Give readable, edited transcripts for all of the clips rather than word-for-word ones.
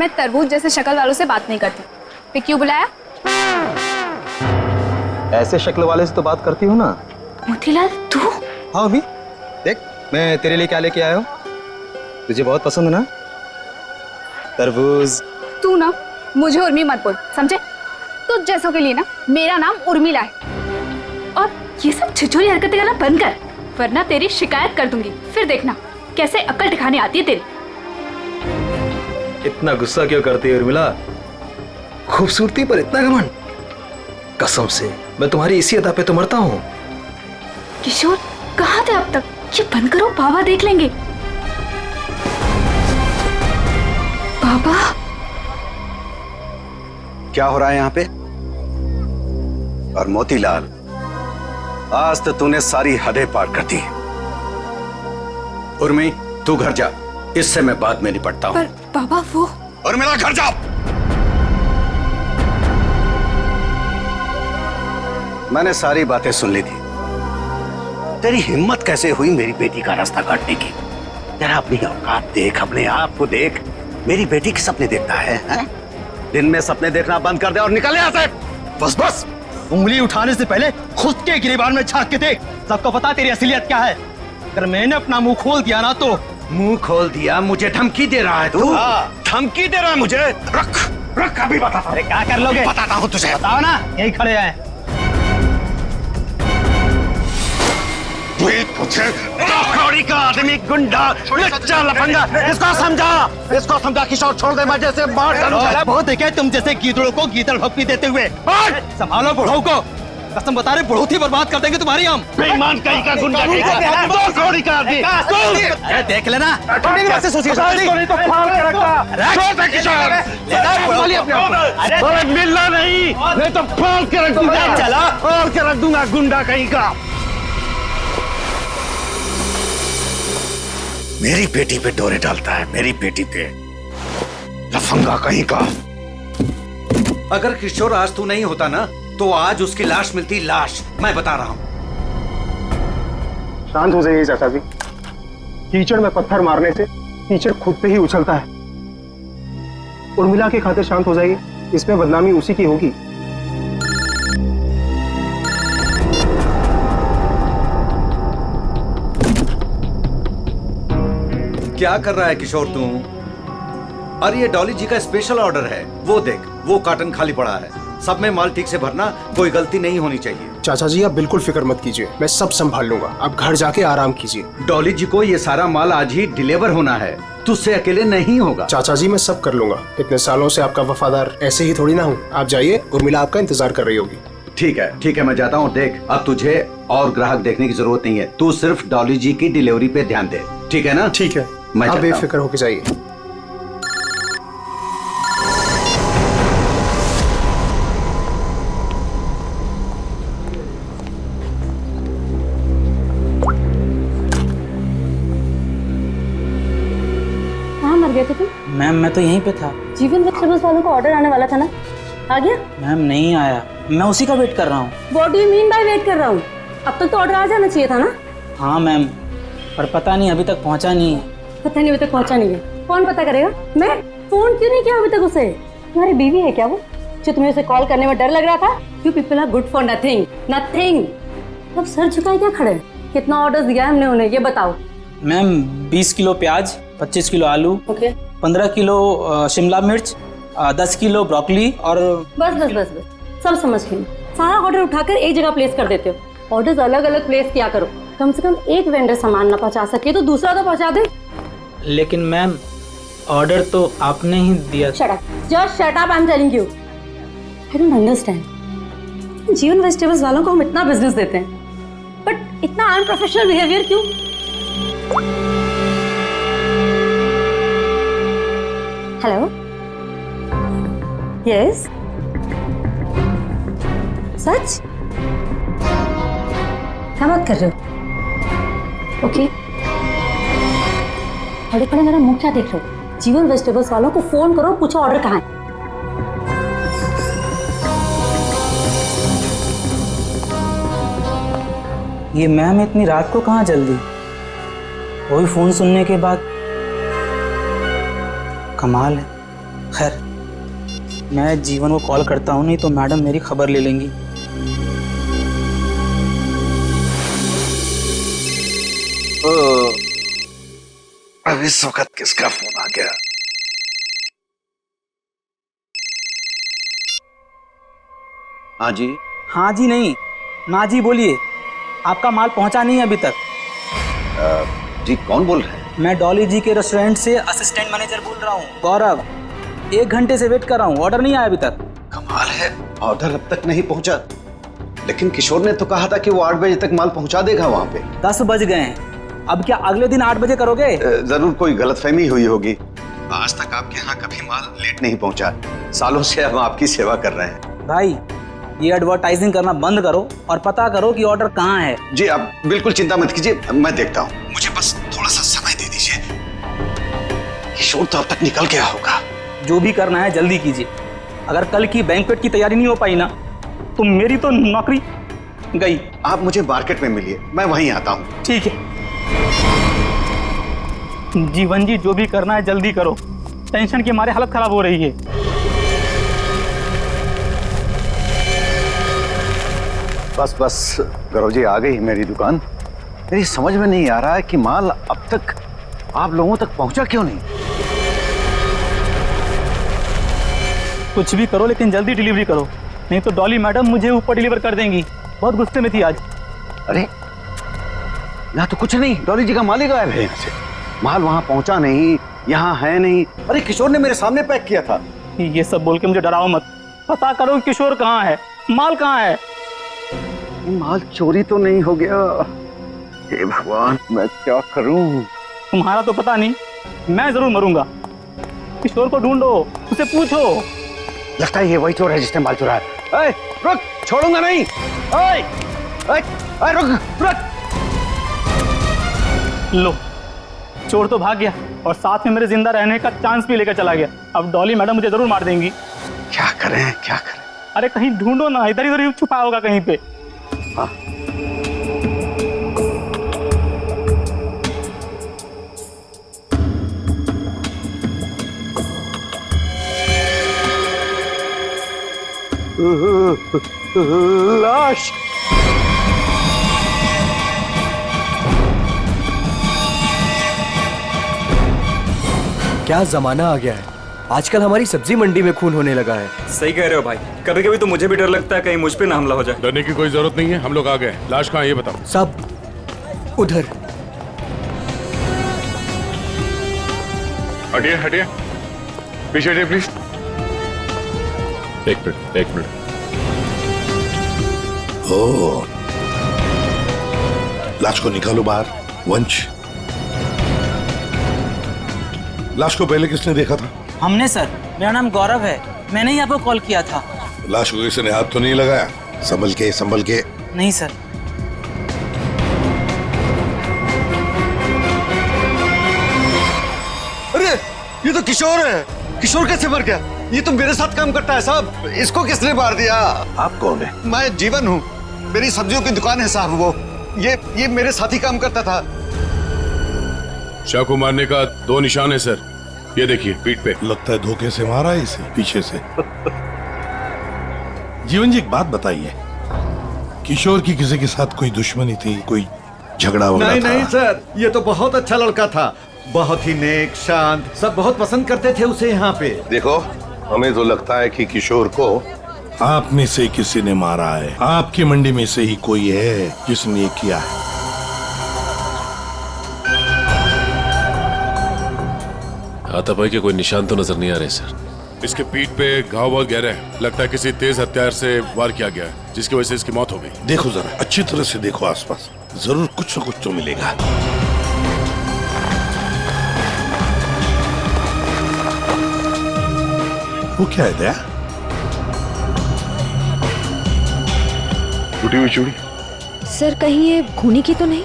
मैं तरबूज जैसे शक्ल वालों से बात नहीं करती। फिर क्यों बुलाया? ऐसे शक्ल वाले से तो बात करती हूँ ना। मोतीलाल तू? हाँ अभी देख, मैं तेरे लिए क्या लेके आया हूँ। तुझे बहुत पसंद है ना तरबूज। तू ना मुझे उर्मी मत बोल, समझे? तुझ जैसों के लिए ना मेरा नाम उर्मिला है। और ये सब छिछोरी हरकतें करना बंद कर, वरना तेरी शिकायत कर दूंगी। फिर देखना कैसे अक्ल ठिकाने आती है तेरी। इतना गुस्सा क्यों करती है उर्मिला? खूबसूरती पर इतना घमंड? कसम से मैं तुम्हारी इसी अदा पे तो मरता हूँ। किशोर कहाँ थे अब तक? ये बंद करो, बाबा देख लेंगे। बाबा क्या हो रहा है यहाँ पे? और मोतीलाल, आज तो तूने सारी हदें पार कर दी। उर्मी तू घर जा, इससे मैं बाद में निपटता हूँ। पर बाबा वो उर्मिला घर जा। मैंने सारी बातें सुन ली थी। तेरी हिम्मत कैसे हुई मेरी बेटी का रास्ता काटने की? तेरा अपनी औकात देख, अपने आप को देख। मेरी बेटी के सपने देखता है? दिन में सपने देखना बंद कर दे और निकल यहाँ से। बस बस, उंगली उठाने से पहले खुद के गिरेबान में झांक के देख। सबको पता तेरी असलियत क्या है। अगर मैंने अपना मुंह खोल दिया ना तो। मुंह खोल दिया? मुझे धमकी दे रहा है तू? धमकी दे रहा है मुझे? रख रख, अभी बताता हूं। अरे क्या कर लोगे? बताता हूँ तुझे। बताओ ना, यही खड़े हैं। कौड़ी का आदमी, गुंडा, लच्चा, लफंगा, इसको समझा किशोर, छोड़ दे, मैं जैसे मार डालूं। बहुत देखे तुम जैसे गीदड़ों को गीदड़ भक्ति देते हुए। संभालो बुढ़ऊ को, कसम बता रहे बहुत ही बर्बाद कर देंगे तुम्हारी हम। बेईमान कहीं का, गुंडा कहीं का, दो कौड़ी का आदमी। अरे देख लेना, मिलना नहीं, नहीं तो फाड़ के रख दूंगा। चला फाड़ के रख दूंगा, गुंडा कहीं का। मेरी बेटी पे डोरे डालता है, मेरी बेटी पे, लफंगा कहीं का। अगर किशोर आज तू नहीं होता ना तो आज उसकी लाश मिलती, लाश, मैं बता रहा हूं। शांत हो जाइए चाचा जी। कीचड़ में पत्थर मारने से कीचड़ खुद पे ही उछलता है। उर्मिला के खातिर शांत हो जाइए, इसमें बदनामी उसी की होगी। क्या कर रहा है किशोर तू? अरे ये डॉली जी का स्पेशल ऑर्डर है, वो देख, वो कार्टन खाली पड़ा है। सब में माल ठीक से भरना, कोई गलती नहीं होनी चाहिए। चाचा जी आप बिल्कुल फिक्र मत कीजिए, मैं सब संभाल लूंगा। आप घर जाके आराम कीजिए। डॉली जी को ये सारा माल आज ही डिलीवर होना है, तुझसे अकेले नहीं होगा। चाचा जी मैं सब कर लूंगा। इतने सालों से आपका वफादार ऐसे ही थोड़ी ना हूँ। आप जाइए, उर्मिला आपका इंतजार कर रही होगी। ठीक है, मैं जाता हूँ। देख, अब तुझे और ग्राहक देखने की जरूरत नहीं है, तू सिर्फ डॉली जी की डिलीवरी पे ध्यान दे, ठीक है ना? ठीक है, मैं आप चलता हूं। बेफिक्र होके जाइए। कहाँ मर गए थे तुम? मैम मैं तो यहीं पे था। जीवन वेजिटेबल्स वालों को ऑर्डर आने वाला था ना, आ गया? मैम नहीं आया, मैं उसी का वेट कर रहा हूँ। What do you mean by weight कर रहा हूँ? अब तक तो ऑर्डर आ जाना चाहिए था ना। हाँ मैम, पर पता नहीं अभी तक पहुँचा नहीं है। पता नहीं अभी तक पहुँचा नहीं है, कौन पता करेगा? मैं फोन क्यों नहीं किया अभी तक उसे? तुम्हारी बीवी है क्या वो, जो तुम्हें उसे कॉल करने में डर लग रहा था? You people are good for nothing, nothing. अब सर झुकाए क्या खड़े? कितना ऑर्डर दिया है हमने उन्हें, ये बताओ। मैम 20 किलो प्याज, 25 किलो आलू, ओके 15 किलो शिमला मिर्च, 10 किलो ब्रोकली और बस बस बस बस सब समझ गई। सारा ऑर्डर उठाकर एक जगह प्लेस कर देते हो। ऑर्डर्स अलग अलग प्लेस किया करो। कम से कम एक वेंडर सामान ना पहुंचा सके तो दूसरा तो पहुंचा दे। लेकिन मैम ऑर्डर तो आपने ही दिया। Shut up, just shut up, I am telling you. I don't understand. जीवन वेजिटेबल्स वालों को हम इतना बिजनेस देते हैं, बट इतना अनप्रोफेशनल बिहेवियर क्यों? हेलो, यस, सच? क्या बात कर रहे हो? ओके, बड़े बड़े मेरा मुंह क्या देख रहे हो? जीवन वेजिटेबल्स वालों को फोन करो, पूछो ऑर्डर कहाँ है। ये मैम इतनी रात को कहाँ जल्दी? वही फोन सुनने के बाद, कमाल है। मैं जीवन को कॉल करता हूँ, नहीं तो मैडम मेरी खबर ले लेंगी। अब इस वक्त किसका फोन आ गया? हाँ जी। हाँ जी नहीं, ना जी बोलिए। आपका माल पहुँचा नहीं है अभी तक। जी कौन बोल रहे हैं? मैं डॉली जी के रेस्टोरेंट से असिस्टेंट मैनेजर बोल रहा हूँ, गौरव। 1 घंटे से वेट कर रहा हूँ, ऑर्डर नहीं आया अभी तक। कमाल है, ऑर्डर अब तक नहीं पहुंचा। लेकिन किशोर ने तो कहा था कि वो 8 बजे तक माल पहुंचा देगा वहां पे। 10 बज गए हैं, अब क्या अगले दिन 8 बजे करोगे? जरूर कोई गलतफहमी हुई होगी। आज तक आपके यहाँ कभी माल लेट नहीं पहुंचा। सालों से हम आपकी सेवा कर रहे हैं। भाई ये एडवर्टाइजिंग करना बंद करो और पता करो कि ऑर्डर कहाँ है। जी आप बिल्कुल चिंता मत कीजिए, मैं देखता हूँ। मुझे बस थोड़ा सा समय दे दीजिए। किशोर तो अब तक निकल गया होगा। जो भी करना है जल्दी कीजिए। अगर कल की बैंक्वेट की तैयारी नहीं हो पाई ना, तो मेरी तो नौकरी गई। आप मुझे मार्केट में मिलिए, मैं वहीं आता हूँ। ठीक है जीवन जी, जो भी करना है जल्दी करो, टेंशन के मारे हालत खराब हो रही है। बस बस गौरव जी, आ गई मेरी दुकान। मेरी समझ में नहीं आ रहा है कि माल अब तक आप लोगों तक पहुंचा क्यों नहीं। कुछ भी करो लेकिन जल्दी डिलीवरी करो, नहीं तो डॉली मैडम मुझे ऊपर डिलीवर कर देंगी। बहुत गुस्से में थी आज। अरे यहाँ तो कुछ नहीं, डॉली जी का माल ही गायब है यहाँ से। माल वहां पहुंचा नहीं, यहाँ है नहीं। अरे किशोर ने मेरे सामने पैक किया था। ये सब बोल के मुझे डराओ मत, पता करो किशोर कहाँ है, माल कहाँ है। माल चोरी तो नहीं हो गया? हे भगवान, मैं क्या करूं? तुम्हारा तो पता नहीं, मैं जरूर मरूंगा। किशोर को ढूंढो, उसे पूछो। लगता है ये वही चोर है जिसने माल चुराया। ए, रुक, छोड़ूंगा नहीं। ए, रुक। लो, चोर तो भाग गया और साथ में मेरे जिंदा रहने का चांस भी लेकर चला गया। अब डॉली मैडम मुझे जरूर मार देंगी। क्या करें क्या करें? अरे कहीं ढूंढो ना, इधर ही छुपा होगा कहीं पे। हाँ। लाश। क्या जमाना आ गया है, आजकल हमारी सब्जी मंडी में खून होने लगा है। सही कह रहे हो भाई, कभी कभी तो मुझे भी डर लगता है कहीं मुझ पे ना हमला हो जाए। डरने की कोई जरूरत नहीं है, हम लोग आ गए। लाश कहाँ है ये बताओ। सब उधर। हटिए हटिए, पीछे हटिए प्लीज। एक मिनट। ओह, लाश को निकालो बाहर। वंश, लाश को पहले किसने देखा था? हमने सर, मेरा नाम गौरव है, मैंने ही आपको कॉल किया था। लाश को किसी ने हाथ तो नहीं लगाया? संभल के। नहीं सर। अरे ये तो किशोर है। किशोर कैसे मर गया? ये तो मेरे साथ काम करता है साहब। इसको किसने मार दिया? आप कौन है? मैं जीवन हूँ, मेरी सब्जियों की दुकान है साहब। वो ये मेरे साथ ही काम करता था। शाह को मारने का 2 निशान है सर, ये देखिए पीठ पे। लगता है धोखे से मारा है इसे, पीछे से। जीवन जी एक बात बताइए, किशोर की किसी के साथ कोई दुश्मनी थी, कोई झगड़ा वगैरह था? नहीं सर, ये तो बहुत अच्छा लड़का था, बहुत ही नेक, शांत, सब बहुत पसंद करते थे उसे यहाँ पे। देखो, हमें तो लगता है कि किशोर को आप में से किसी ने मारा है। आपकी मंडी में से ही कोई है जिसने ये किया है। हाथापाई के कोई निशान तो नजर नहीं आ रहे सर। इसके पीठ पे घाव बहुत गहरे हैं, लगता है किसी तेज हथियार से वार किया गया है, जिसकी वजह से इसकी मौत हो गई। देखो जरा, अच्छी तरह से देखो आसपास, जरूर कुछ न कुछ तो मिलेगा। वो क्या है दया? टूटी हुई चूड़ी। सर कहीं ये खूनी की तो नहीं?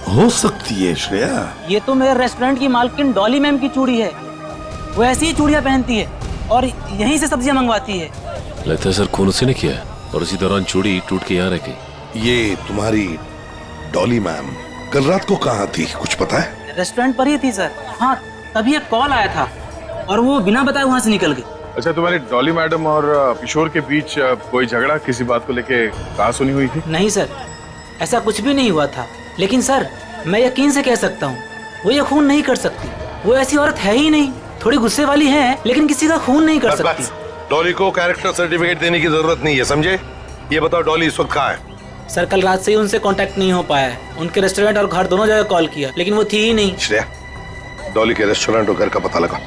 हो सकती है श्रेया। ये तो मेरे रेस्टोरेंट की मालकिन डॉली मैम की चूड़ी है, वो ऐसी ही चूड़ियां पहनती है और यहीं से सब्जियां मंगवाती है। लगता है सर खून उसी ने किया है और उसी दौरान चूड़ी टूट के यहाँ रह गई। ये तुम्हारी डॉली मैम कल रात को कहाँ थी, कुछ पता है? रेस्टोरेंट पर ही थी सर। हाँ, तभी एक कॉल आया था और वो बिना बताए वहाँ से निकल गई। अच्छा, तुम्हारी डॉली मैडम और किशोर के बीच कोई झगड़ा किसी बात को लेके कहा सुनी हुई थी? नहीं सर, ऐसा कुछ भी नहीं हुआ था। लेकिन सर, मैं यकीन से कह सकता हूँ वो ये खून नहीं कर सकती। वो ऐसी औरत है ही नहीं। थोड़ी गुस्से वाली है लेकिन किसी का खून नहीं कर सकती। डॉली को कैरेक्टर सर्टिफिकेट देने की जरूरत नहीं है, समझे? ये बताओ डॉली इस वक्त कहाँ है? सर, कल रात से ही उनसे कांटेक्ट नहीं हो पाया है। उनके रेस्टोरेंट और घर दोनों जगह कॉल किया लेकिन वो थी ही नहीं। श्रेया, डॉली के रेस्टोरेंट और घर का पता लगा।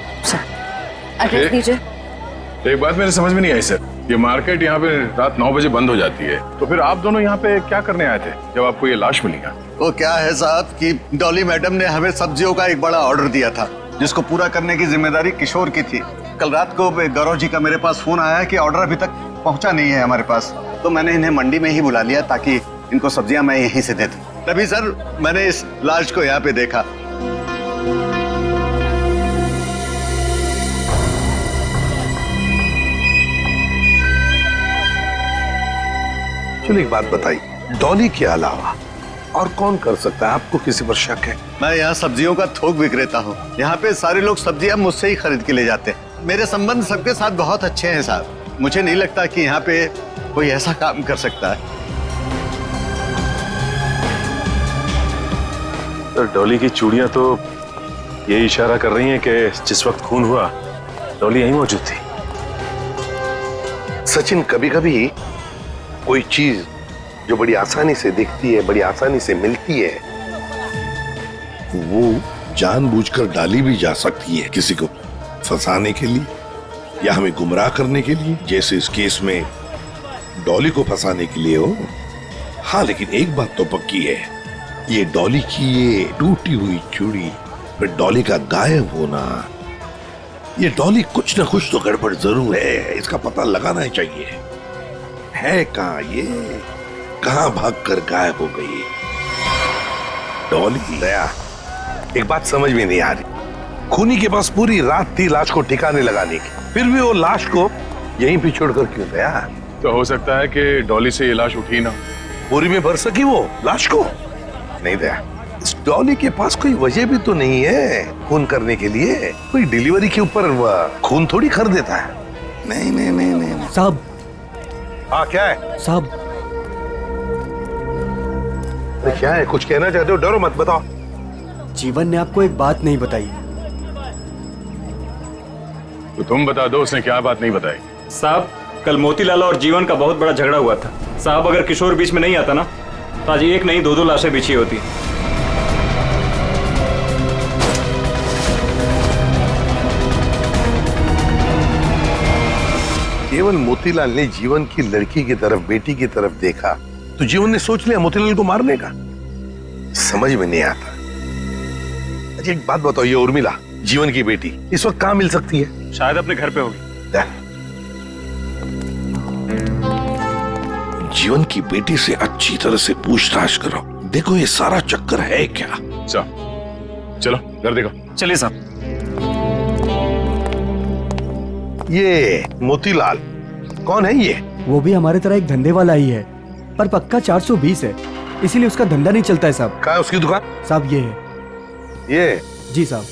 एड्रेस दीजिए। एक बात मेरे समझ में नहीं आई सर, ये मार्केट यहाँ पे रात 9 बजे बंद हो जाती है, तो फिर आप दोनों यहाँ पे क्या करने आए थे जब आपको ये लाश मिली? वो क्या है साहब कि डॉली मैडम ने हमें सब्जियों का एक बड़ा ऑर्डर दिया था जिसको पूरा करने की जिम्मेदारी किशोर की थी। कल रात को गौरव जी का मेरे पास फोन आया कि ऑर्डर अभी तक पहुंचा नहीं है हमारे पास, तो मैंने इन्हें मंडी में ही बुला लिया ताकि इनको सब्जियां मैं यहीं से दे दूं। तभी सर मैंने इस लाश को यहाँ पे देखा। चलो एक बात बताइए, डॉली के अलावा और कौन कर सकता है? आपको किसी पर शक है? मैं यहाँ सब्जियों का थोक विक्रेता हूँ। यहाँ पे सारे लोग सब्जियां मुझसे ही खरीद के ले जाते हैं। मेरे संबंध सबके साथ बहुत अच्छे हैं साहब। मुझे नहीं लगता कि यहाँ पे कोई ऐसा काम कर सकता है। तो डॉली की चूड़ियां तो यही इशारा कर रही हैं कि जिस वक्त खून हुआ डॉली यहीं मौजूद थी। सचिन, कभी कभी कोई चीज जो बड़ी आसानी से दिखती है, बड़ी आसानी से मिलती है, वो जानबूझकर डाली भी जा सकती है किसी को फंसाने के लिए या हमें गुमराह करने के लिए, जैसे इस केस में डॉली को फंसाने के लिए हो। हाँ, लेकिन एक बात तो पक्की है, ये डॉली की ये टूटी हुई चूड़ी फिर डॉली का गायब होना, ये डॉली कुछ ना कुछ तो गड़बड़ जरूर है। इसका पता लगाना ही चाहिए। है कहाँ ये, कहाँ भागकर गायब हो गई डॉली? दया, एक बात समझ में नहीं आ रही, खूनी के पास पूरी रात थी लाश को ठिकाने लगाने की, फिर भी वो लाश को यहीं पे छोड़कर क्यों गया? तो हो सकता है कि डॉली से ये लाश उठी ना, बोरी में भर सकी वो लाश को। नहीं दया, इस डॉली के पास कोई वजह भी तो नहीं है खून करने के लिए। कोई डिलीवरी के ऊपर खून थोड़ी कर देता है। नहीं नहीं नहीं नहीं साहब। हाँ, क्या है साहब? क्या है? कुछ कहना चाहते हो? डरो मत, बताओ। जीवन ने आपको एक बात नहीं बताई। तो तुम बता दो, उसने क्या बात नहीं बताई? साहब, कल मोतीलाल और जीवन का बहुत बड़ा झगड़ा हुआ था। साहब, अगर किशोर बीच में नहीं आता ना तो आज एक नहीं दो लाशें बिछी होती। केवल मोतीलाल ने जीवन की लड़की की तरफ, बेटी की तरफ देखा तो जीवन ने सोच लिया मोतीलाल को मारने का। समझ में नहीं आता। अच्छा एक बात बताओ, ये उर्मिला जीवन की बेटी इस वक्त कहाँ मिल सकती है? शायद अपने घर पे होगी। जीवन की बेटी से अच्छी तरह से पूछताछ करो, देखो ये सारा चक्कर है क्या। चलो घर देखो। चलिए साहब। ये मोतीलाल कौन है? ये वो भी हमारे तरह एक धंधे वाला ही है, पर पक्का 420 है, इसीलिए उसका धंधा नहीं चलता है साहब। कहाँ है उसकी दुकान? साहब ये है। ये? जी साहब।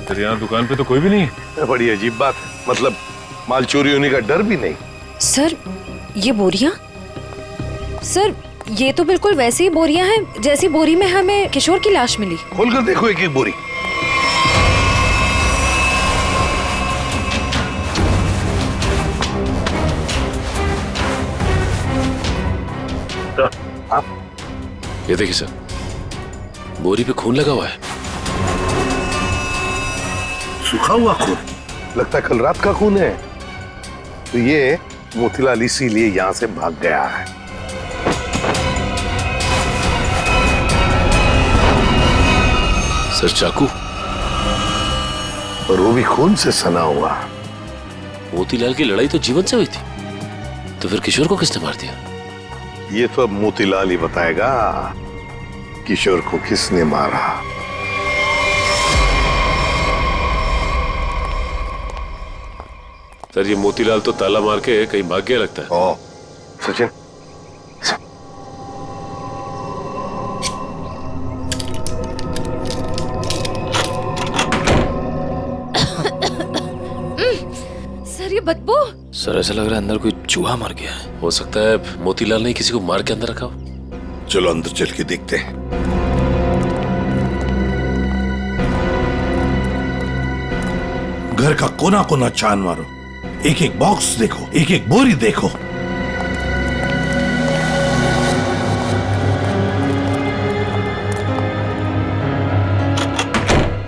तो यहाँ दुकान पे तो कोई भी नहीं है। बड़ी अजीब बात है, मतलब माल चोरी होने का डर भी नहीं। सर, ये बोरियां? सर, ये तो बिल्कुल वैसी ही बोरियां हैं जैसी बोरी में हमें किशोर की लाश मिली। खोलकर देखो एक एक बोरी। ये देखिए सर, बोरी पे खून लगा हुआ है। सूखा हुआ खून? लगता है कल रात का खून है। तो ये मोतीलाल इसीलिए यहां से भाग गया है। सर, चाकू? और वो भी खून से सना हुआ। मोतीलाल की लड़ाई तो जीवन से हुई थी, तो फिर किशोर को किसने मार दिया? ये तो अब मोतीलाल ही बताएगा किशोर को किसने मारा। सर, ये मोतीलाल तो ताला मार के कहीं भाग गया लगता है। ओ, सचिन सर ये बदबू। सर ऐसा लग रहा है अंदर कोई चूहा मर गया है। हो सकता है मोतीलाल ने किसी को मार के अंदर रखा हो। चलो अंदर चल के देखते हैं। घर का कोना कोना छान मारो, एक एक बॉक्स देखो, एक एक बोरी देखो।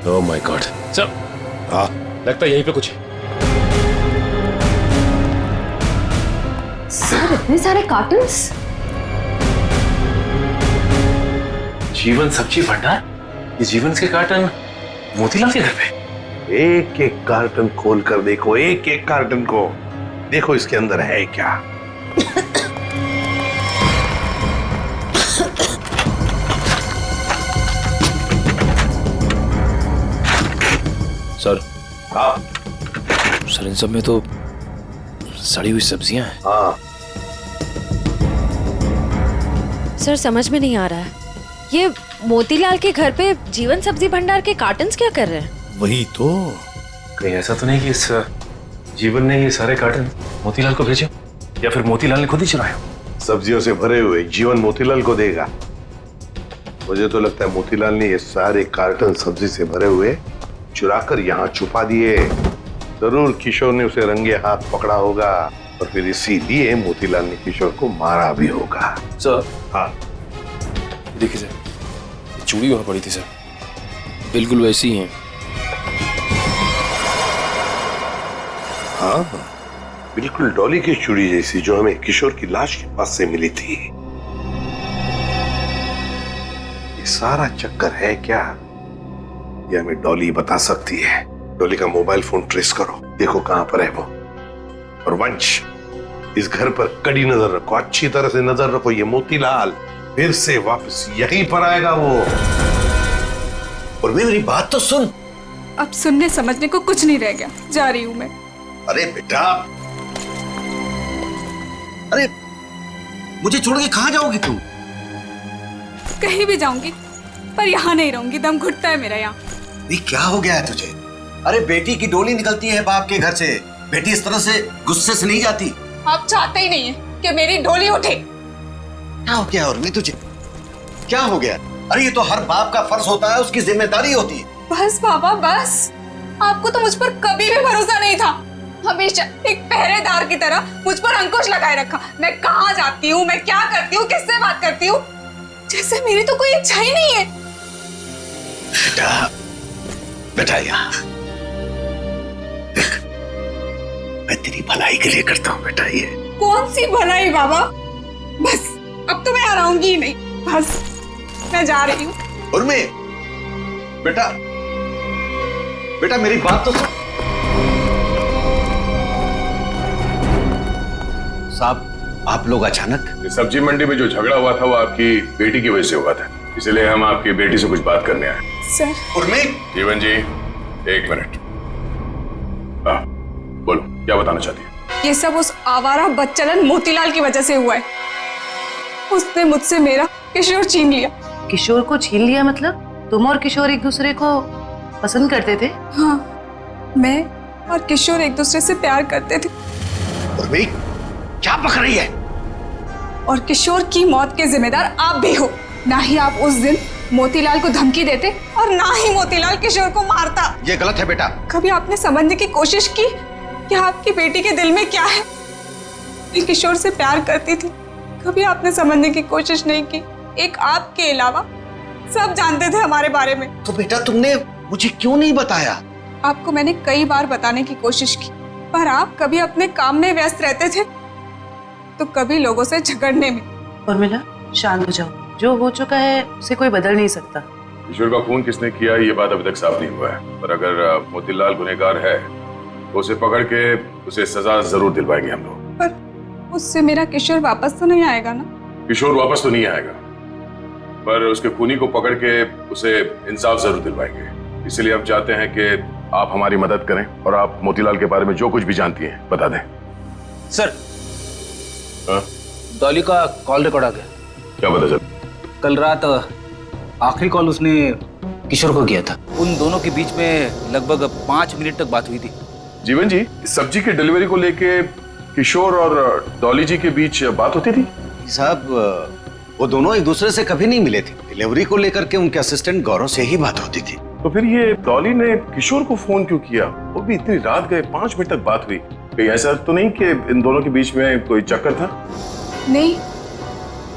Oh my God. सर हाँ लगता है यहीं पे कुछ है। सर इतने सारे कार्टन्स। जीवन सब्जी भंडार, ये जीवन के कार्टन मोतीलाल के घर पे। एक एक कार्टन खोल कर देखो, एक एक कार्टन को देखो, इसके अंदर है क्या। सर हाँ सर इन सब में तो सड़ी हुई सब्जियां हैं। हाँ सर समझ में नहीं आ रहा है, ये मोतीलाल के घर पे जीवन सब्जी भंडार के कार्टन्स क्या कर रहे हैं? वही तो। कहीं ऐसा तो नहीं कि इस जीवन ने ये सारे कार्टन मोतीलाल को भेजे, या फिर मोतीलाल ने खुद ही चुराया? सब्जियों से भरे हुए जीवन मोतीलाल को देगा। मुझे तो लगता है मोतीलाल ने ये सारे कार्टन सब्जी से भरे हुए चुराकर यहाँ छुपा दिए। जरूर किशोर ने उसे रंगे हाथ पकड़ा होगा और फिर इसीलिए मोतीलाल ने किशोर को मारा भी होगा। सर हाँ देखिए सर, ये चूड़ी वहां पड़ी थी सर, बिल्कुल वैसी ही है। हाँ बिल्कुल डॉली की चूड़ी जैसी, जो हमें किशोर की लाश के पास से मिली थी। ये सारा चक्कर है क्या, ये हमें डॉली बता सकती है। डॉली का मोबाइल फोन ट्रेस करो, देखो कहां पर है वो। और वंश, इस घर पर कड़ी नजर रखो, अच्छी तरह से नजर रखो। ये मोतीलाल फिर से वापस यहीं पर आएगा वो। और मेरी बात तो सुन। अब सुनने समझने को कुछ नहीं रह गया, जा रही हूँ मैं। अरे बेटा, अरे मुझे छोड़ के कहां जाओगी तुम? कहीं भी जाऊंगी पर यहाँ नहीं रहूंगी, दम घुटता है मेरा यहाँ। ये क्या हो गया है तुझे? अरे बेटी की डोली निकलती है बाप के घर से, बेटी इस तरह से गुस्से से नहीं जाती। आप चाहते ही नहीं है कि मेरी डोली उठे। क्या हो गया उर्मी तुझे? क्या हो गया? अरे ये तो हर बाप का फर्ज होता है, उसकी जिम्मेदारी होती है। बस बाबा बस, आपको तो मुझ पर कभी भी भरोसा नहीं था। हमेशा एक पहरेदार की तरह मुझ पर अंकुश लगाए रखा। मैं कहाँ जाती हूँ, मैं क्या करती हूँ, किससे बात करती हूँ, जैसे मेरी तो कोई इच्छा ही नहीं है। बेटा बेटा यहाँ देख, मैं तेरी भलाई के लिए करता हूँ बेटा। ये कौन सी भलाई बाबा, बस अब तो मैं आऊंगी ही नहीं, बस मैं जा रही हूँ। उर्मी बेटा, बेटा मेरी बात तो सुन। साहब आप लोग अचानक? सब्जी मंडी में जो झगड़ा हुआ था वो आपकी बेटी की वजह से हुआ था, इसलिए हम आपकी बेटी से कुछ बात करने आए। सर। उर्मी। जीवन जी 1 मिनट। बोलो क्या बताना चाहती है? ये सब उस आवारा बदचलन मोतीलाल की वजह से हुआ है। उसने मुझसे मेरा किशोर छीन लिया। किशोर को छीन लिया मतलब तुम और किशोर एक दूसरे को पसंद करते थे? हाँ, मैं और किशोर एक दूसरे से प्यार करते थे। उर्मी क्या पक रही है? और किशोर की मौत के जिम्मेदार आप भी हो। ना ही आप उस दिन मोतीलाल को धमकी देते और ना ही मोतीलाल किशोर को मारता। ये गलत है बेटा। कभी आपने समझने की कोशिश की कि आपकी बेटी के दिल में क्या है? मैं किशोर से प्यार करती थी, कभी आपने समझने की कोशिश नहीं की। एक आपके अलावा सब जानते थे हमारे बारे में। तो बेटा तुमने मुझे क्यों नहीं बताया? आपको मैंने कई बार बताने की कोशिश की, पर आप कभी अपने काम में व्यस्त रहते थे तो कभी लोगों से झगड़ने में। उर्मिला शांत हो जाओ, जो हो चुका है उसे कोई बदल नहीं सकता। किशोर का खून किसने किया ये बात अभी तक साफ नहीं हुआ है, पर अगर मोतीलाल गुनहगार है तो उसे पकड़ के उसे सजा जरूर दिलवाएंगे हम लोग। पर उससे मेरा किशोर वापस तो नहीं आएगा ना? किशोर वापस तो नहीं आएगा, पर उसके खूनी को पकड़ के उसे इंसाफ जरूर दिलवाएंगे। इसलिए हम चाहते हैं कि आप हमारी मदद करें और आप मोतीलाल के बारे में जो कुछ भी जानती हैं बता दें। सर डॉली का कॉल रिकॉर्ड आ गया। क्या पता चल? कल रात आखिरी कॉल उसने किशोर को किया था। उन दोनों के बीच में लगभग 5 मिनट तक बात हुई थी। जीवन जी, सब्जी की डिलीवरी को लेके किशोर और डॉली जी के बीच बात होती थी? साहब वो दोनों एक दूसरे से कभी नहीं मिले थे। डिलीवरी को लेकर के उनके असिस्टेंट गौरव से ही बात होती थी। तो फिर ये डॉली ने किशोर को फोन क्यों किया? वो भी इतनी रात गए, 5 मिनट तक बात हुई। कहीं ऐसा तो नहीं कि इन दोनों के बीच में कोई चक्कर था? नहीं,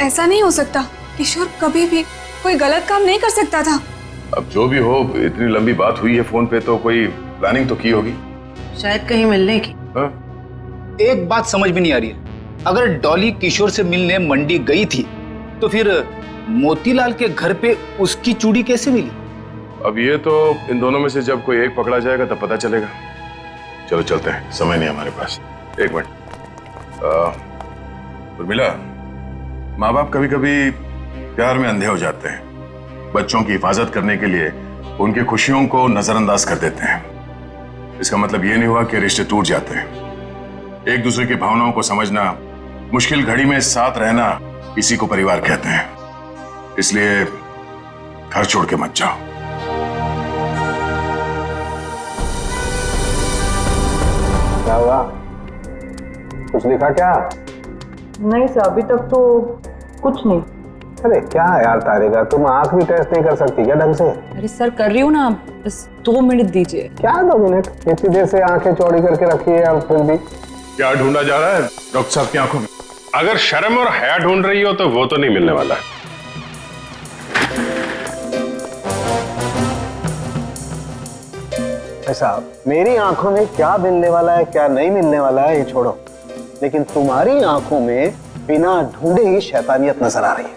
ऐसा नहीं हो सकता। किशोर कभी भी कोई गलत काम नहीं कर सकता था। अब जो भी हो, इतनी लंबी बात हुई है फोन पे, तो कोई प्लानिंग तो की होगी शायद कहीं मिलने की। हाँ? एक बात समझ में नहीं आ रही है, अगर डॉली किशोर से मिलने मंडी गई थी तो फिर मोतीलाल के घर पे उसकी चूड़ी कैसे मिली? अब ये तो इन दोनों में से जब कोई एक पकड़ा जाएगा तब पता चलेगा। चलो चलते हैं, समय नहीं हमारे पास। एक मिनट, उर्मिला, माँ बाप कभी कभी प्यार में अंधे हो जाते हैं। बच्चों की हिफाजत करने के लिए उनकी खुशियों को नजरअंदाज कर देते हैं। इसका मतलब ये नहीं हुआ कि रिश्ते टूट जाते हैं। एक दूसरे की भावनाओं को समझना, मुश्किल घड़ी में साथ रहना, इसी को परिवार कहते हैं। इसलिए घर छोड़ के मत जाओ। क्या हुआ? कुछ लिखा क्या? नहीं सर, अभी तक तो कुछ नहीं। अरे क्या यार तारिका, तुम आंख भी टेस्ट नहीं कर सकती क्या ढंग से? अरे सर कर रही हूँ ना, बस 2 मिनट दीजिए। क्या 2 मिनट? इतनी देर से आंखें चौड़ी करके रखी है और फिर भी क्या ढूंढा जा रहा है डॉक्टर साहब की आंखों में? अगर शर्म और हया ढूंढ रही हो तो वो तो नहीं मिलने वाला है। साहब, मेरी आंखों में क्या मिलने वाला है क्या नहीं मिलने वाला है ये छोड़ो, लेकिन तुम्हारी आंखों में बिना ढूंढे ही शैतानियत नजर आ रही है।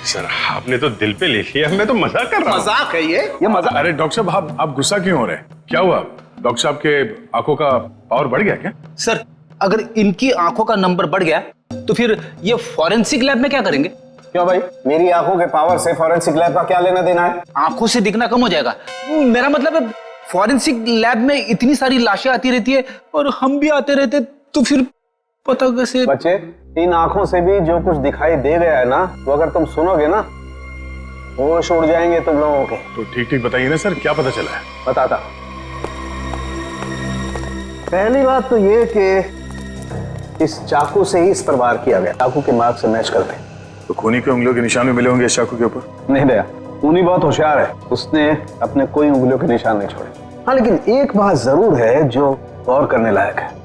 सर आपने तो दिल पे ले लिया, मैं तो मजाक कर रहा हूं। मजाक है ये मजाक। अरे डॉक्टर साहब, आप गुस्सा क्यों हो रहे हैं? क्या हुआ? डॉक्टर साहब के आंखों का पावर बढ़ गया क्या? सर, अगर इनकी आंखों का नंबर बढ़ गया तो फिर ये फॉरेंसिक लैब में क्या करेंगे? क्यों भाई, मेरी आंखों के पावर से फॉरेंसिक लैब का क्या लेना देना है? आंखों से दिखना कम हो जाएगा। मेरा मतलब है फॉरेंसिक लैब में इतनी सारी लाशें आती रहती है और हम भी आते रहते, तो फिर पता कैसे? बच्चे, इन आंखों से भी जो कुछ दिखाई दे गया है ना, वो अगर तुम सुनोगे ना, होश उड़ जाएंगे तुम लोगों के। तो ठीक ठीक बताइए ना सर, क्या पता चला है? बताता। पहली बात तो ये कि इस चाकू से ही इस पर वार किया गया। चाकू के मार्क से मैच करते हैं। तो खूनी के उंगलियों के निशान भी मिले होंगे इस चाकू के ऊपर? नहीं दया, खूनी बहुत होशियार है, उसने अपने कोई उंगलियों के निशान नहीं छोड़े। हाँ, लेकिन एक बात जरूर है जो गौर करने लायक है।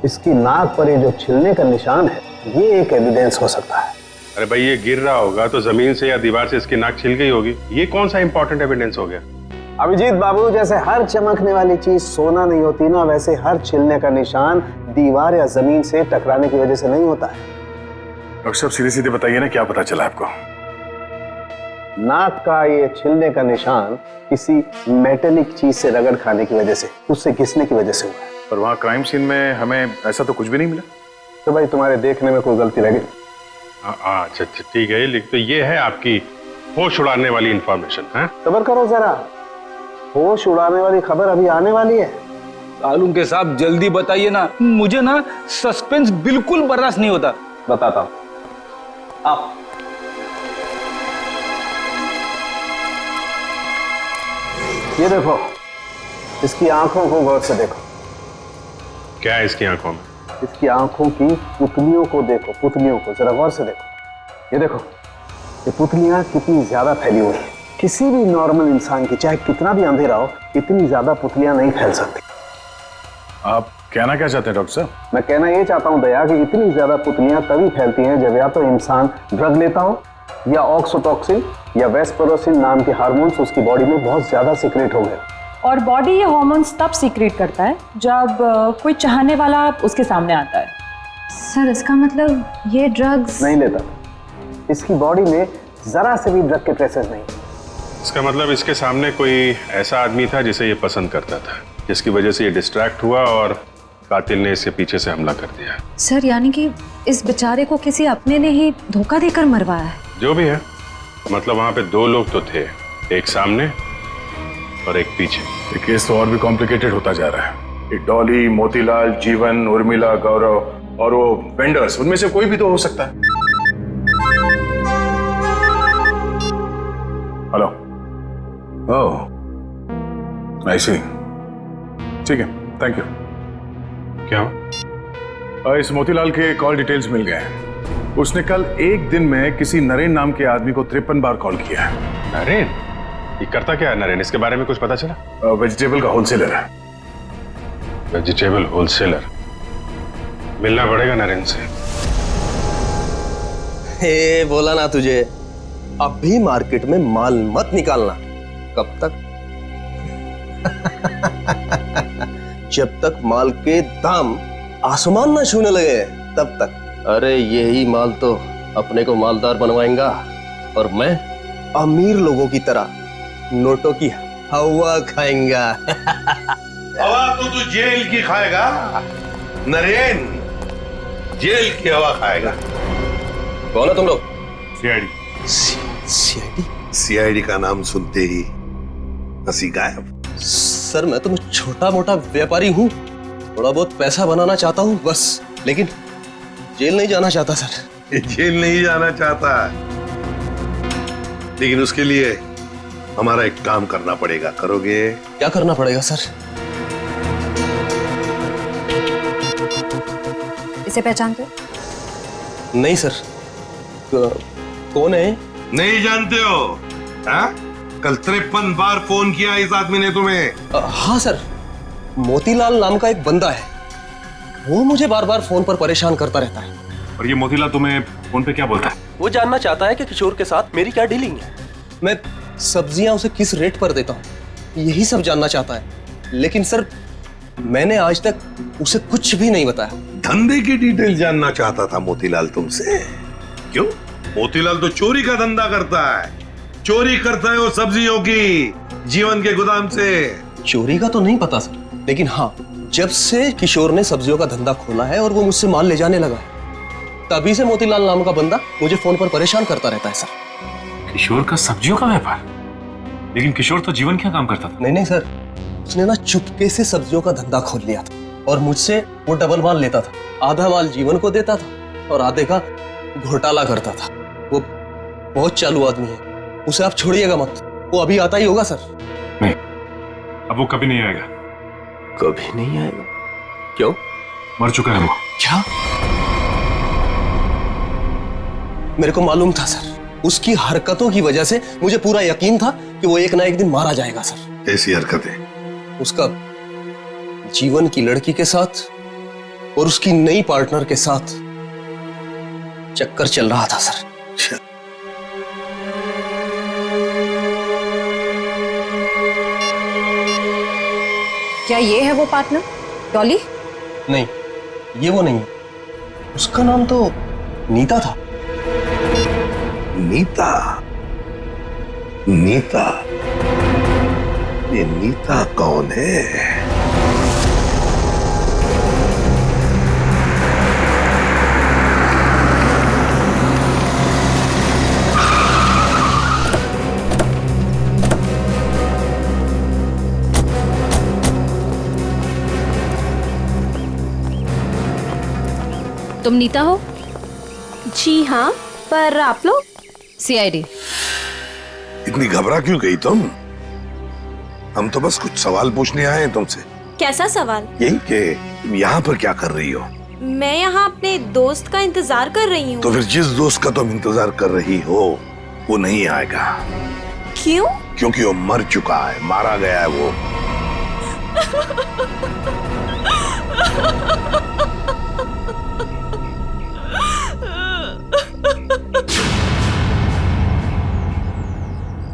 इसकी नाक पर ये जो छिलने का निशान है, ये एक एविडेंस हो सकता है। अरे भाई, ये गिर रहा होगा तो जमीन से या दीवार से इसकी नाक छिल गई होगी। ये कौन सा इंपॉर्टेंट एविडेंस हो गया? अभिजीत बाबू, जैसे हर चमकने वाली चीज सोना नहीं होती ना, वैसे हर छिलने का निशान दीवार या जमीन से टकराने की वजह से नहीं होता है। डॉक्टर साहब सीधे सीधे बताइए ना, क्या पता चला आपको? नाक का ये छिलने का निशान किसी मेटेलिक चीज से रगड़ खाने की वजह से, उससे घिसने की वजह से हुआ है। पर वहाँ क्राइम सीन में हमें ऐसा तो कुछ भी नहीं मिला। तो भाई तुम्हारे देखने में कोई गलती रह गई? अच्छा ठीक है, लिख तो ये है आपकी होश उड़ाने वाली इंफॉर्मेशन है। सब्र करो जरा, होश उड़ाने वाली खबर अभी आने वाली है। तालुम के साहब जल्दी बताइए ना, मुझे ना सस्पेंस बिल्कुल बर्दाश्त नहीं होता। बताता हूं। आप ये देखो, इसकी आंखों को गौर से देखो। क्या है इसकी आंखों में? इसकी आंखों की पुतलियों को देखो, पुतलियों को जरा गौर से देखो। ये देखो, ये पुतलियां कितनी ज्यादा फैली हुई है। किसी भी नॉर्मल इंसान की, चाहे कितना भी अंधेरा हो, इतनी ज्यादा पुतलियां नहीं फैल सकती। आप कहना क्या चाहते हैं डॉक्टर साहब? मैं कहना ये चाहता हूं दया कि इतनी ज्यादा पुतलियां तभी फैलती हैं जब या तो इंसान ड्रग लेता हो, या ऑक्सीटोसिन या वेस्परोसिन नाम के हार्मोन्स उसकी बॉडी में बहुत ज्यादा सीक्रेट हो गए। और बॉडी ये हार्मोन्स तब सीक्रेट करता है जब कोई चाहने वाला उसके सामने आता है। सर, इसका मतलब ये ड्रग्स नहीं लेता। इसकी बॉडी में जरा से भी ड्रग के ट्रेसेस नहीं। इसका मतलब इसके सामने कोई ऐसा आदमी था जिसे ये पसंद करता था, जिसकी वजह से ये डिस्ट्रैक्ट हुआ और कातिल ने इसके पीछे से हमला कर दिया। सर, यानी कि इस बेचारे को किसी अपने ने ही धोखा देकर मरवाया है। जो भी है, मतलब वहां पे 2 लोग तो थे, एक सामने और एक पीछे। ये केस तो और भी कॉम्प्लिकेटेड होता जा रहा है। ये डॉली, मोतीलाल, जीवन, उर्मिला, गौरव और वो वेंडर्स, उनमें से कोई भी तो हो सकता है। हेलो, ओह आई सी। ठीक है, थैंक यू। क्या इस मोतीलाल के कॉल डिटेल्स मिल गए हैं। उसने कल एक दिन में किसी नरेन नाम के आदमी को 53 बार कॉल किया है। नरेन? ये करता क्या है नरेन? इसके बारे में कुछ पता चला? वेजिटेबल का होलसेलर है। Vegetable wholesaler? मिलना पड़ेगा नरेन से। हे बोला ना तुझे, अब भी मार्केट में माल मत निकालना। कब तक? जब तक माल के दाम आसमान ना छूने लगे तब तक। अरे यही माल तो अपने को मालदार बनवाएगा और मैं अमीर लोगों की तरह नोटों की हवा खाएंगा। हवा तो तू जेल की खाएगा नरेन, जेल की हवा खाएगा। कौन है तुम लोग? सीआईडी। सीआईडी? सीआईडी का नाम सुनते ही हंसी गायब। सर मैं तो छोटा मोटा व्यापारी हूँ, थोड़ा बहुत पैसा बनाना चाहता हूँ बस, लेकिन जेल नहीं जाना चाहता सर। जेल नहीं जाना चाहता, लेकिन उसके लिए हमारा एक काम करना पड़ेगा। करोगे? क्या करना पड़ेगा सर? इसे पहचानते हो? नहीं सर। कौन है? नहीं जानते हो? हाँ? कल 53 बार फोन किया इस आदमी ने तुम्हें। हाँ सर, मोतीलाल नाम का एक बंदा है, वो मुझे बार बार फोन पर परेशान करता रहता है। और ये मोतीलाल तुम्हें फोन पे क्या बोलता है? वो जानना चाहता है कि किशोर के साथ मेरी क्या डीलिंग है, मैं सब्जियां उसे किस रेट पर देता हूँ, यही सब जानना चाहता है। लेकिन सर मैंने आज तक उसे कुछ भी नहीं बताया। धंधे की डिटेल जानना चाहता था मोतीलाल तुमसे? क्यों? मोतीलाल तो चोरी का धंधा करता है। चोरी करता है वो सब्जियों की, जीवन के गोदाम से। चोरी का तो नहीं पता सर, लेकिन हाँ जब से किशोर ने सब्जियों का धंधा खोला है और वो मुझसे माल ले जाने लगा, तभी से मोतीलाल नाम का बंदा मुझे फोन पर परेशान करता रहता है सर। किशोर का सब्जियों का व्यापार? लेकिन किशोर तो जीवन क्या काम करता था? नहीं सर, उसने ना चुपके से सब्जियों का धंधा खोल लिया था और मुझसे वो डबल माल लेता था। आधा माल जीवन को देता था और आधे का घोटाला करता था। वो बहुत चालू आदमी है, उसे आप छोड़िएगा मत, वो अभी आता ही होगा सर। नहीं, अब वो कभी नहीं आएगा। कभी नहीं आएगा? क्यों? मर चुका है वो। क्या? मेरे को मालूम था सर, उसकी हरकतों की वजह से मुझे पूरा यकीन था कि वो एक ना एक दिन मारा जाएगा सर। ऐसी हरकतें? उसका जीवन की लड़की के साथ और उसकी नई पार्टनर के साथ चक्कर चल रहा था सर। क्या ये है वो पार्टनर, डॉली? नहीं, ये वो नहीं है। उसका नाम तो नीता था। नीता? नीता? ये नीता कौन है? तुम नीता हो? जी हाँ, पर आप लोग? सीआईडी। इतनी घबरा क्यों गई तुम? हम तो बस कुछ सवाल पूछने आए हैं तुमसे। कैसा सवाल? यही कि तुम यहाँ पर क्या कर रही हो? मैं यहाँ अपने दोस्त का इंतजार कर रही हूँ। तो फिर जिस दोस्त का तुम इंतजार कर रही हो वो नहीं आएगा। क्यों? क्योंकि वो मर चुका है, मारा गया है वो।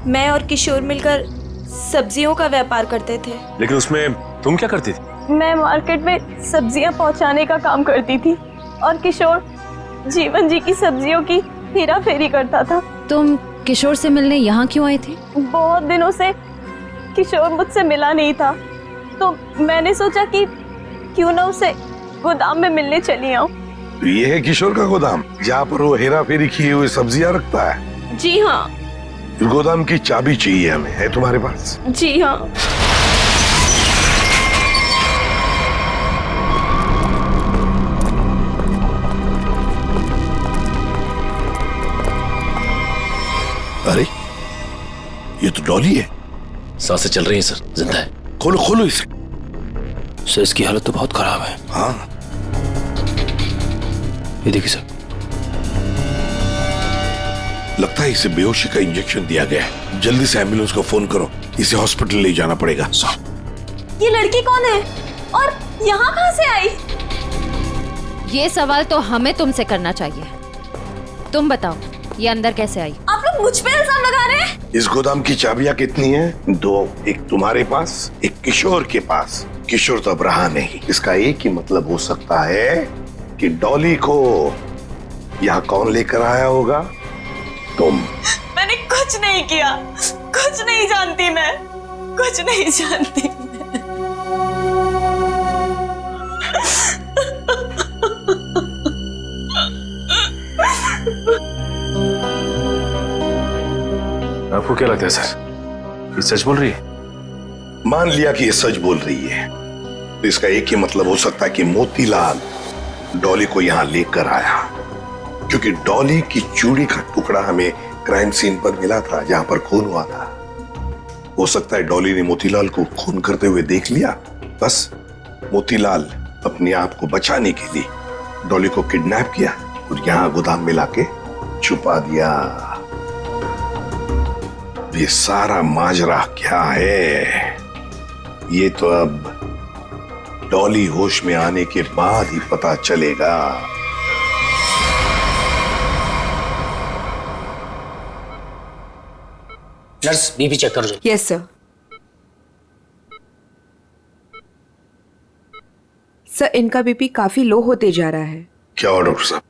मैं और किशोर मिलकर सब्जियों का व्यापार करते थे। लेकिन उसमें तुम क्या करती थी? मैं मार्केट में सब्जियां पहुंचाने का काम करती थी और किशोर जीवन जी की सब्जियों की हेरा फेरी करता था। तुम किशोर से मिलने यहाँ क्यों आई थी? बहुत दिनों से किशोर मुझसे मिला नहीं था, तो मैंने सोचा कि क्यों ना उसे गोदाम में मिलने चली आऊं। तो ये है किशोर का गोदाम, जहाँ पर वो हेरा फेरी किए हुए सब्जियां रखता है? जी हाँ। गोदाम की चाबी चाहिए हमें, है तुम्हारे पास? जी हाँ। अरे ये तो डॉली है। सांसें चल रही हैं सर, जिंदा है। खोलो खोलो इसे। सर इसकी हालत तो बहुत खराब है। हाँ, ये देखिए सर, लगता है इसे बेहोशी का इंजेक्शन दिया गया है। जल्दी से एम्बुलेंस को फोन करो, इसे हॉस्पिटल ले जाना पड़ेगा। ये लड़की कौन है और यहाँ कहाँ से आई? ये सवाल तो हमें तुमसे करना चाहिए। तुम बताओ, ये अंदर कैसे आई? आप लोग मुझ पे इल्जाम लगा रहे हैं? इस गोदाम की चाबियां कितनी हैं? 2, एक तुम्हारे पास, एक किशोर के पास। किशोर तो अब रहा नहीं। इसका एक ही मतलब हो सकता है कि डॉली को यहाँ कौन लेकर आया होगा? तुम। मैंने कुछ नहीं किया, कुछ नहीं जानती मैं, कुछ नहीं जानती मैं। आपको क्या लगता है सर, ये सच बोल रही है? मान लिया कि ये सच बोल रही है, तो इसका एक ही मतलब हो सकता है कि मोतीलाल डॉली को यहाँ लेकर आया, क्योंकि डॉली की चूड़ी का टुकड़ा हमें क्राइम सीन पर मिला था, जहां पर खून हुआ था। हो सकता है डॉली ने मोतीलाल को खून करते हुए देख लिया। बस मोतीलाल अपने आप को बचाने के लिए डॉली को किडनैप किया और यहाँ गोदाम में लाके छुपा दिया। ये सारा माजरा क्या है, ये तो अब डॉली होश में आने के बाद ही पता चलेगा। नर्स, बीपी चेक कर दो। Yes sir. सर, इनका बीपी काफी लो होते जा रहा है। क्या हुआ डॉक्टर साहब,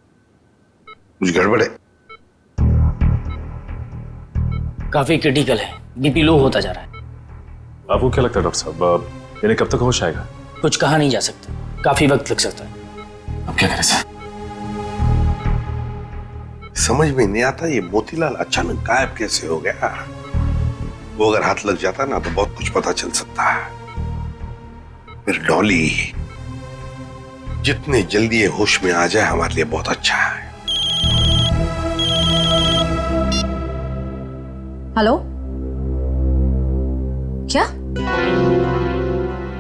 कुछ गड़बड़ है? काफी क्रिटिकल है, बीपी लो होता जा रहा है। आपको क्या लगता है डॉक्टर साहब, इन्हें कब तक होश आएगा? कुछ कहा नहीं जा सकता, काफी वक्त लग सकता है। अब क्या करें सर? समझ में नहीं आता ये मोतीलाल अचानक गायब कैसे हो गया। वो अगर हाथ लग जाता ना तो बहुत कुछ पता चल सकता है। फिर डॉली जितने जल्दी ये होश में आ जाए हमारे लिए बहुत अच्छा है। हेलो, क्या?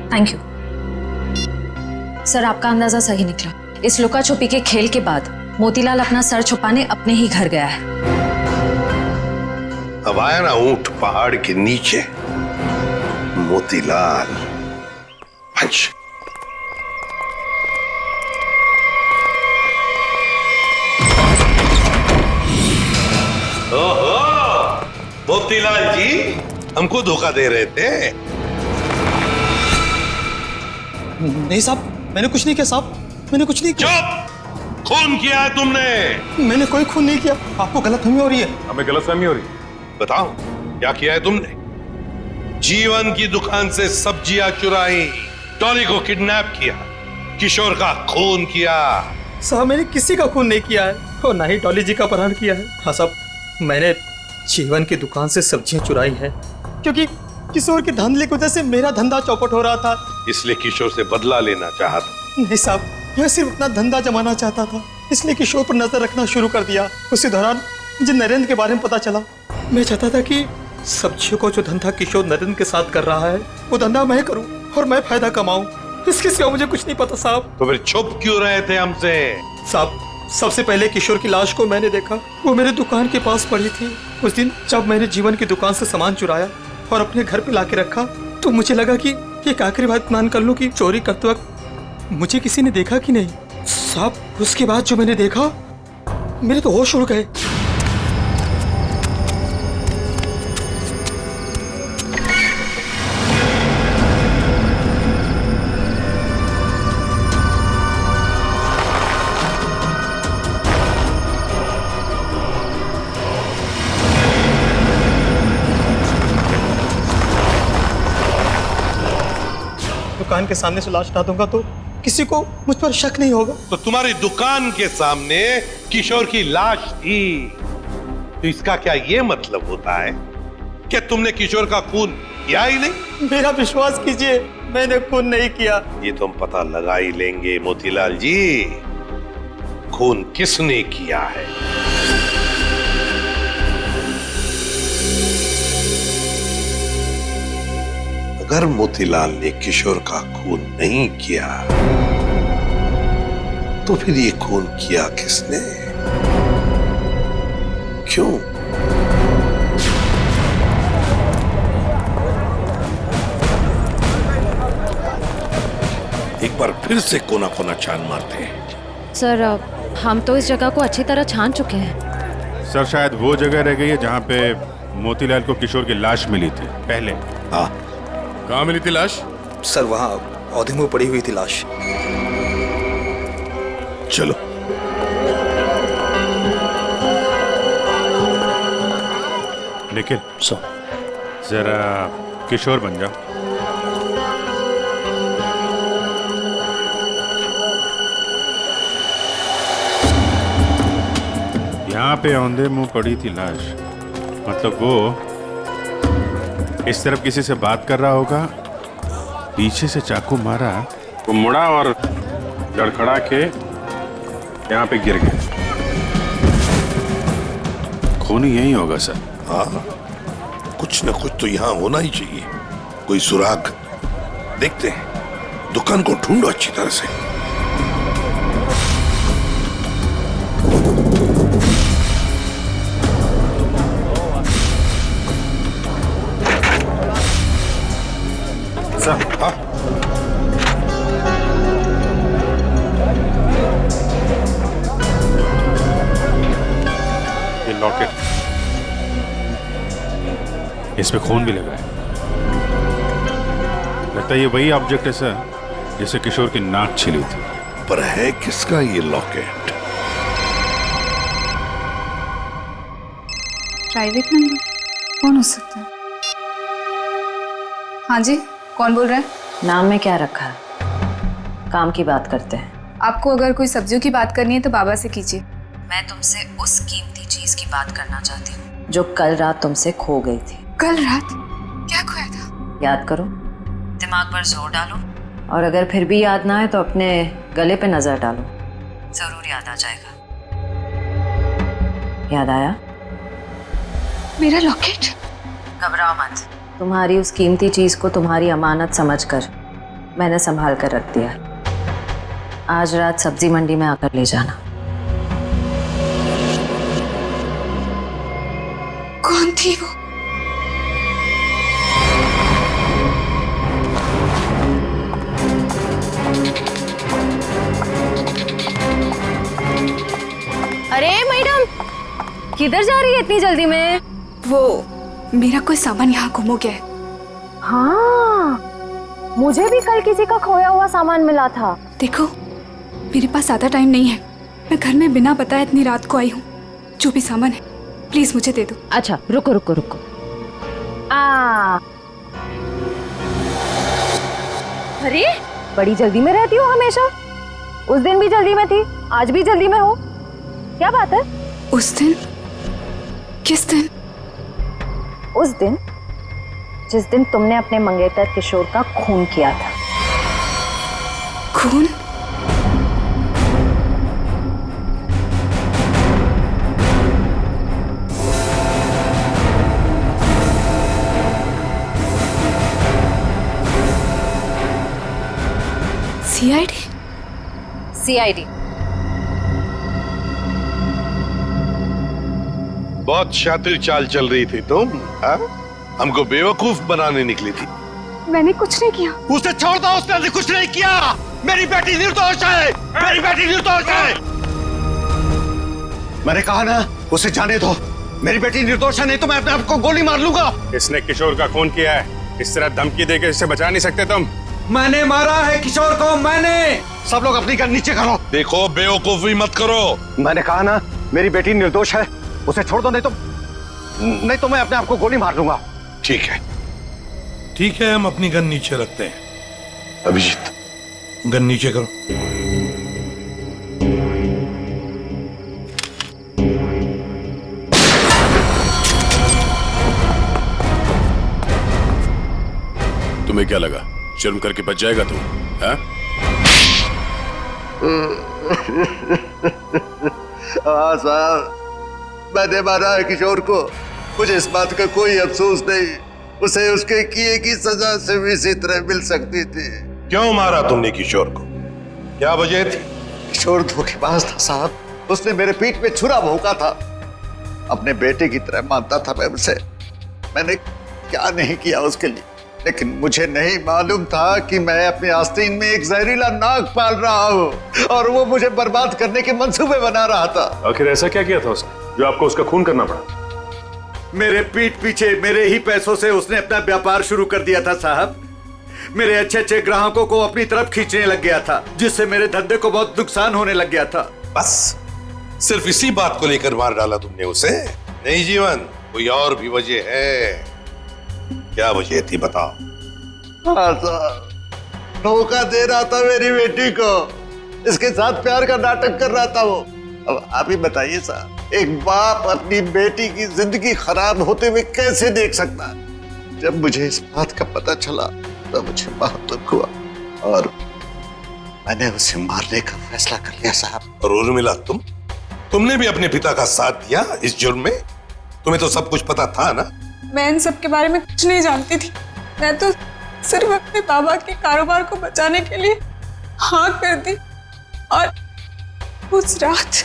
थैंक यू सर, आपका अंदाजा सही निकला। इस लुका छुपी के खेल के बाद मोतीलाल अपना सर छुपाने अपने ही घर गया है। अब आया ना ऊंट पहाड़ के नीचे, मोतीलाल। पंच। ओहो, मोतीलाल जी हमको धोखा दे रहे थे। नहीं साहब, मैंने कुछ नहीं किया साहब, मैंने कुछ नहीं किया। चुप! खून किया है तुमने। मैंने कोई खून नहीं किया, आपको गलतफहमी हो रही है। हमें गलतफहमी हो रही है। बताओ क्या किया है तुमने? जीवन की दुकान से सब्जियां चुराई, डॉली को किडनैप किया, किशोर का खून किया। साहब, मैंने किसी का खून नहीं किया है और ना ही डॉली जी का अपहरण किया है। हाँ साहब, मैंने जीवन की दुकान से सब्जियां चुराई है क्योंकि किशोर के धंधे की वजह से मेरा धंधा चौपट हो रहा था, इसलिए किशोर से बदला लेना चाहा था। नहीं साहब, मैं सिर्फ अपना धंधा जमाना चाहता था, इसलिए किशोर पर नजर रखना शुरू कर दिया। उसी दौरान मुझे नरेंद्र के बारे में पता चला। मैं चाहता था कि सब्जियों को जो धंधा किशोर नरेंद्र के साथ कर रहा है वो धंधा मैं करूं और मैं फायदा कमाऊं। इसके सिवा मुझे कुछ नहीं पता साहब। तो फिर छुप क्यों रहे थे हमसे? साहब, सबसे पहले किशोर की लाश को मैंने देखा, वो मेरे दुकान के पास पड़ी थी। उस दिन जब मैंने जीवन की दुकान से सामान चुराया और अपने घर पे लाके रखा तो मुझे लगा कि एक आखिरी बात मान कर लूं कि चोरी करते वक्त मुझे किसी ने देखा कि नहीं। साहब, उसके बाद जो मैंने देखा मेरे तो होश उड़ गए। दुकान के सामने से लाश हटा दूंगा तो किसी को मुझ पर शक नहीं होगा। तो तुम्हारी दुकान के सामने किशोर की लाश थी, तो इसका क्या ये मतलब होता है कि तुमने किशोर का खून किया ही नहीं? मेरा विश्वास कीजिए, मैंने खून नहीं किया। ये तो हम पता लगा ही लेंगे मोतीलाल जी, खून किसने किया है। अगर मोतीलाल ने किशोर का खून नहीं किया तो फिर ये खून किया किसने? क्यों? एक बार फिर से कोना कोना छान मारते हैं। सर हम तो इस जगह को अच्छी तरह छान चुके हैं। सर शायद वो जगह रह गई है जहाँ पे मोतीलाल को किशोर की लाश मिली थी पहले। हाँ, कहाँ मिली थी लाश? सर वहाँ पौधे में पड़ी हुई थी लाश। चलो। निखिल जरा किशोर बन जाओ। यहाँ पे औंधे मुंह पड़ी थी लाश, मतलब वो इस तरफ किसी से बात कर रहा होगा, पीछे से चाकू मारा, वो मुड़ा और लड़खड़ा के यहाँ पे गिर गया। खून यही होगा सर। हाँ, कुछ न कुछ तो यहाँ होना ही चाहिए, कोई सुराग। देखते हैं, दुकान को ढूंढो अच्छी तरह से। सर, हाँ? ये लॉकेट, इसमें खून भी लगा है। लगता है ये वही ऑब्जेक्ट है सर जिसे किशोर की नाक छिली थी। पर है किसका ये लॉकेट? प्राइवेट नंबर कौन हो सकता है? हाँ जी, कौन बोल रहा है? नाम में क्या रखा है? काम की बात करते हैं। आपको अगर कोई सब्जियों की बात करनी है तो बाबा से कीजिए। मैं तुमसे उस कीमती चीज की बात करना चाहती हूँ जो कल रात तुमसे खो गई थी। कल रात क्या खोया था? याद करो, दिमाग पर जोर डालो, और अगर फिर भी याद ना आए तो अपने गले पे नजर डालो, जरूर याद आ जाएगा। याद आया? मेरा लॉकेट? घबराओ मत, तुम्हारी उस कीमती चीज को तुम्हारी अमानत समझकर मैंने संभाल कर रख दिया। आज रात सब्जी मंडी में आकर ले जाना। कौन थी वो? अरे मैडम, किधर जा रही है इतनी जल्दी में? वो मेरा कोई सामान यहाँ गुम हो गया है। हाँ, मुझे भी कल किसी का खोया हुआ सामान मिला था। देखो, मेरे पास ज्यादा टाइम नहीं है, मैं घर में बिना बताए इतनी रात को आई हूँ। जो भी सामान है प्लीज मुझे दे दो। अच्छा रुको रुको रुको। अरे बड़ी जल्दी में रहती हो हमेशा। उस दिन भी जल्दी में थी, आज भी जल्दी में हो, क्या बात है? उस दिन? किस दिन? उस दिन जिस दिन तुमने अपने मंगेतर किशोर का खून किया था। खून? सीआईडी? सीआईडी। बहुत शातिर चाल चल रही थी तुम, हाँ? हमको बेवकूफ बनाने निकली थी। मैंने कुछ नहीं किया। उसे छोड़ दो, उसने कुछ नहीं किया। मेरी बेटी निर्दोष है, मेरी बेटी निर्दोष है। मैंने कहा ना, उसे जाने दो। मेरी बेटी निर्दोष है, नहीं तो मैं अपने आप को गोली मार लूंगा। इसने किशोर का खून किया है, इस तरह धमकी देकर इसे बचा नहीं सकते तुम। मैंने मारा है किशोर को, मैंने। सब लोग अपनी गन नीचे करो। देखो, बेवकूफी मत करो। मैंने कहा ना, मेरी बेटी निर्दोष है, उसे छोड़ दो, नहीं तो मैं अपने आप को गोली मार लूंगा। ठीक है, ठीक है, हम अपनी गन नीचे रखते हैं। अभिजीत, गन नीचे करो। तुम्हें क्या लगा, शर्म करके बच जाएगा तू? हाँ साहब, मैंने मारा है किशोर को। मुझे इस बात का कोई अफसोस नहीं, उसे उसके किए की सजा से भी इसी तरह मिल सकती थी। क्यों मारा तुमने किशोर को? क्या वजह थी? किशोर धोखेबाज था साहब। उसने मेरे पीठ पे छुरा भोंका था। अपने बेटे की तरह मानता था मैं उसे। मैंने क्या नहीं किया उसके लिए, लेकिन मुझे नहीं मालूम था कि मैं अपने आस्तीन में एक जहरीला नाग पाल रहा हूँ और वो मुझे बर्बाद करने के मंसूबे बना रहा था। आखिर ऐसा क्या किया था उसने जो आपको उसका खून करना पड़ा? मेरे पीठ पीछे मेरे ही पैसों से उसने अपना व्यापार शुरू कर दिया था साहब। मेरे अच्छे अच्छे ग्राहकों को अपनी तरफ खींचने लग गया था, जिससे मेरे धंधे को बहुत नुकसान होने लग गया था। बस सिर्फ इसी बात को लेकर मार डाला तुमने उसे? नहीं जीवन, कोई और भी वजह है? क्या वजह थी बताओ। हाँ साहब, धोखा दे रहा था मेरी बेटी को, इसके साथ प्यार का नाटक कर रहा था वो। अब आप ही बताइए साहब, एक बाप अपनी बेटी की जिंदगी खराब होते हुए कैसे देख सकता है? जब मुझे इस बात का पता चला तो मुझे बहुत दुख हुआ और मैंने उसे मारने का फैसला कर लिया साहब। और उर्मिला, तुमने भी अपने पिता का साथ दिया इस जुर्म में? तुम्हें तो सब कुछ पता था ना? मैं इन सब के बारे में कुछ नहीं जानती थी। मैं तो सिर्फ अपने बाबा के कारोबार को बचाने के लिए हाँ कर दी और उस रात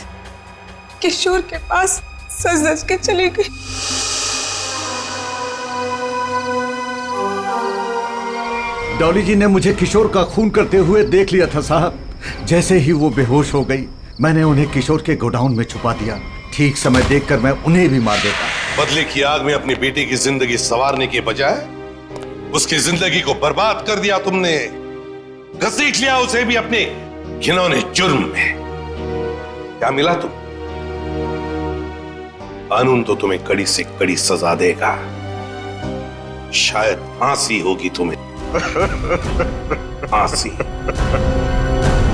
किशोर के पास सज धज के चली गई। डॉली जी ने मुझे किशोर का खून करते हुए देख लिया था साहब। जैसे ही वो बेहोश हो गई, मैंने उन्हें किशोर के गोडाउन में छुपा दिया। ठीक समय देखकर मैं उन्हें भी मार देता। बदले की आग में अपनी बेटी की जिंदगी संवारने के बजाय उसकी जिंदगी को बर्बाद कर दिया तुमने। घसीट लिया उसे भी अपने घिनौने जुर्म में। क्या मिला तुम? कानून तो तुम्हें कड़ी से कड़ी सजा देगा। शायद फांसी होगी तुम्हें। फांसी।